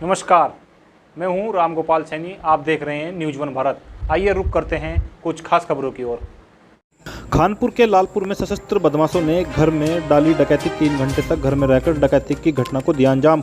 नमस्कार, मैं हूं राम गोपाल सैनी। आप देख रहे हैं न्यूज़ वन भारत। आइए रुक करते हैं कुछ खास खबरों की ओर। कानपुर के लालपुर में सशस्त्र बदमाशों ने घर में डाली डकैती। 3 घंटे तक घर में रहकर डकैती की घटना को दिया अंजाम।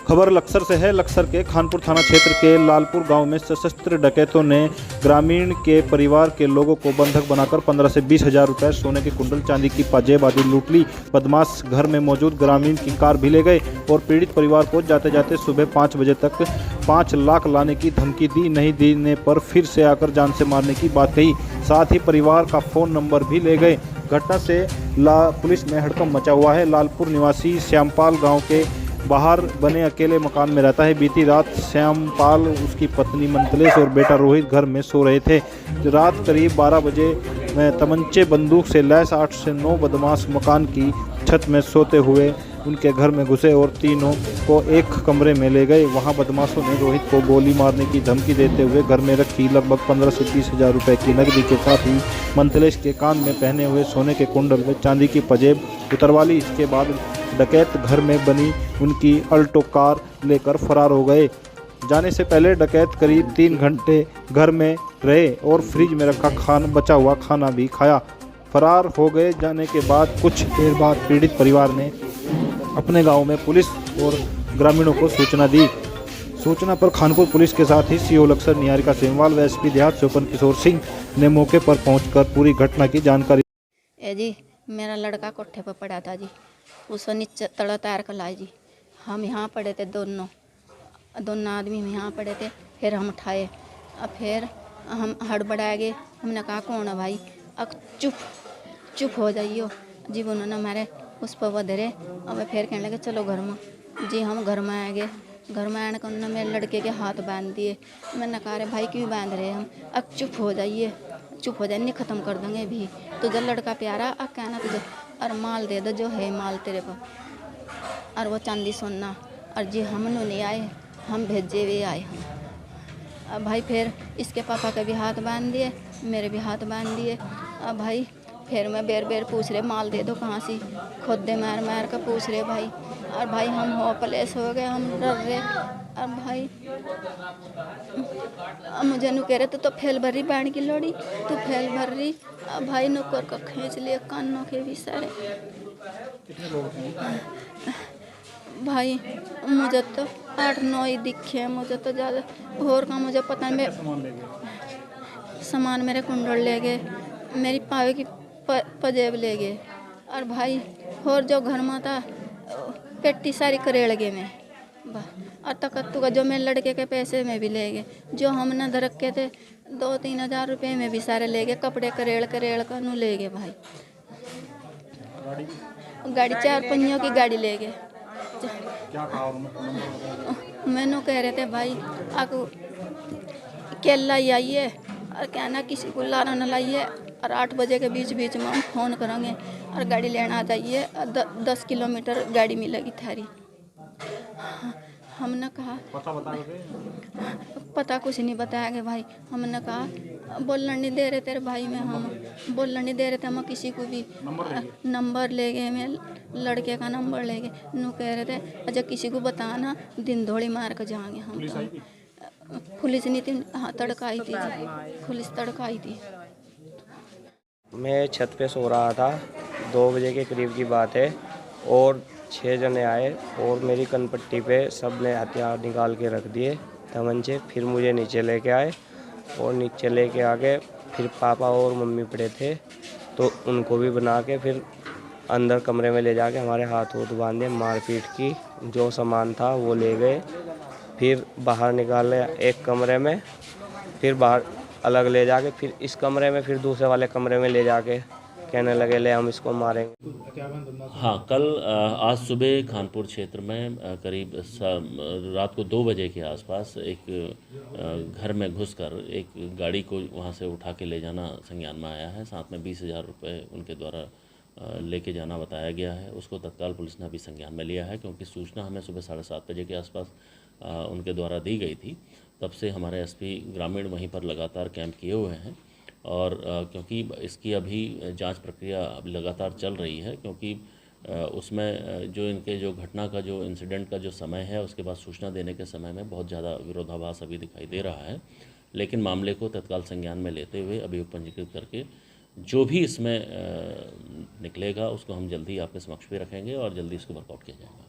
खबर लक्सर से है। लक्सर के खानपुर थाना क्षेत्र के लालपुर गांव में सशस्त्र डकैतों ने ग्रामीण के परिवार के लोगों को बंधक बनाकर 15 से 20 हजार रुपए, सोने के कुंडल, चांदी की पाजेब आदि लूट ली। बदमाश घर में मौजूद ग्रामीण की कार भी ले गए और पीड़ित परिवार को जाते जाते सुबह 5 बजे तक 5 लाख लाने की धमकी दी। नहीं देने पर फिर से आकर जान से मारने की बात कही। साथ ही परिवार का फ़ोन नंबर भी ले गए। घटना से पुलिस में हड़कंप मचा हुआ है। लालपुर निवासी श्यामपाल गांव के बाहर बने अकेले मकान में रहता है। बीती रात श्यामपाल, उसकी पत्नी मंतलेश और बेटा रोहित घर में सो रहे थे। रात करीब 12 बजे में तमंचे बंदूक से लैस 8 से 9 बदमाश मकान की छत में सोते हुए उनके घर में घुसे और तीनों को एक कमरे में ले गए। वहां बदमाशों ने रोहित को गोली मारने की धमकी देते हुए घर में रखी लगभग 15 से 20 हजार रुपये की नकदी के साथ ही मंतलेश के कान में पहने हुए सोने के कुंडल व चांदी की पजेब उतरवा ली। इसके बाद डकैत घर में बनी उनकी अल्टो कार लेकर फरार हो गए। जाने से पहले डकैत करीब 3 घंटे घर में रहे और फ्रिज में रखा बचा हुआ खाना भी खाया। फरार हो गए। जाने के बाद कुछ देर बाद पीड़ित परिवार ने अपने गांव में पुलिस और ग्रामीणों को सूचना दी। सूचना पर खानपुर पुलिस के साथ ही सीओ लक्सर निहारिका सेमवाल व एसपी देहात स्वपन किशोर सिंह ने मौके पर पहुंचकर पूरी घटना की जानकारी जी। मेरा लड़का कोठे पर पड़ा था जी, उसको नीचे तड़ा तैर कर लाए जी। हम यहाँ पड़े थे, दोनों आदमी हम यहाँ पड़े थे। फिर हम उठाए, अब फिर हम हड़बड़ा गए। हमने कहा कौन है भाई? अब चुप हो जाइयो जी। उन्होंने हमारे उस पर वधरे। अब फिर कहने लगे चलो घर में जी। हम घर में आ गए। घर में आने को उन्होंने मेरे लड़के के हाथ बांध दिए। मैंने कहा भाई क्यों बांध रहे हम? अब चुप हो जाइए, नहीं ख़त्म कर देंगे भी। तुझे लड़का प्यारा, अब कहना तुझे और माल दे दो जो है माल तेरे पर, और वो चांदी सोना। और जी हम नहीं आए, हम भेजे हुए आए हम। अब भाई फिर इसके पापा के भी हाथ बांध दिए, मेरे भी हाथ बांध दिए। अब भाई फिर मैं बेर पूछ रहे माल दे दो कहाँ से, खुद दे मार कर पूछ रहे भाई। और भाई हम होपलेस हो गए, हम डर रहे। अब भाई मुझे नु कह रहे तो फैल भरी बाण की लोड़ी, तू फैल भर रही। अब भाई नुकर का खींच लिए कानों के भी सारे। कितने लोग हैं? भाई मुझे तो 8-9 ही दिखे, मुझे तो ज़्यादा और का मुझे पता नहीं। सामान मेरे कुंडल ले गए, मेरी पावे की पजेब ले गए। और भाई और जो घर में था पेटी सारी करेड़ गए में। और तकत्तु का जो मेरे लड़के के पैसे में भी ले गए, जो हमने दरक के थे 2-3 हजार रुपये में भी सारे ले गए। कपड़े करेड़ का नू ले गए भाई। गाड़ी 4 पहियों की गाड़ी ले गए। क्या कहा मैनू कह रहे थे भाई आपको केला ही आइए और कहना किसी को लाना न लाइए, और 8 बजे के बीच में हम फ़ोन करेंगे और गाड़ी लेना आ जाइए। 10 किलोमीटर गाड़ी मिलेगी थारी। हमने कहा पता कुछ नहीं बताया कि भाई। हमने कहा बोलने नहीं दे रहे तेरे भाई में, हम बोलने नहीं दे रहे थे। हम किसी को भी नंबर ले गए, मैं लड़के का नंबर ले गए। नू कह रहे थे अच्छा किसी को बताना, दिन दौड़ी मार कर जाएंगे हम। पुलिस नहीं थी, हाँ तड़काई थी, पुलिस तड़काई थी। मैं छत पे सो रहा था, 2 बजे के करीब की बात है, और 6 जने आए और मेरी कनपट्टी पे सब ने हथियार निकाल के रख दिए, तमंचे। फिर मुझे नीचे लेके आए और नीचे लेके आके फिर पापा और मम्मी पड़े थे तो उनको भी बना के फिर अंदर कमरे में ले जाके हमारे हाथ बांधे, मारपीट की। जो सामान था वो ले गए। फिर बाहर निकाले एक कमरे में, फिर बाहर अलग ले जाके फिर इस कमरे में, फिर दूसरे वाले कमरे में ले जाके कहने लगे ले हम इसको मारेंगे। हाँ, कल आज सुबह खानपुर क्षेत्र में करीब रात को 2 बजे के आसपास एक घर में घुसकर एक गाड़ी को वहाँ से उठा के ले जाना संज्ञान में आया है। साथ में 20 हजार रुपये उनके द्वारा लेके जाना बताया गया है। उसको तत्काल पुलिस ने अभी संज्ञान में लिया है, क्योंकि सूचना हमें सुबह 7:30 बजे के आसपास उनके द्वारा दी गई थी। तब से हमारे एसपी ग्रामीण वहीं पर लगातार कैंप किए हुए हैं। और क्योंकि इसकी अभी जांच प्रक्रिया लगातार चल रही है, क्योंकि उसमें जो इनके जो घटना का जो इंसिडेंट का जो समय है उसके बाद सूचना देने के समय में बहुत ज़्यादा विरोधाभास अभी दिखाई दे रहा है। लेकिन मामले को तत्काल संज्ञान में लेते हुए अभियोग पंजीकृत करके जो भी इसमें निकलेगा उसको हम जल्दी आपके समक्ष भी रखेंगे और जल्दी इसको वर्कआउट किया जाएगा।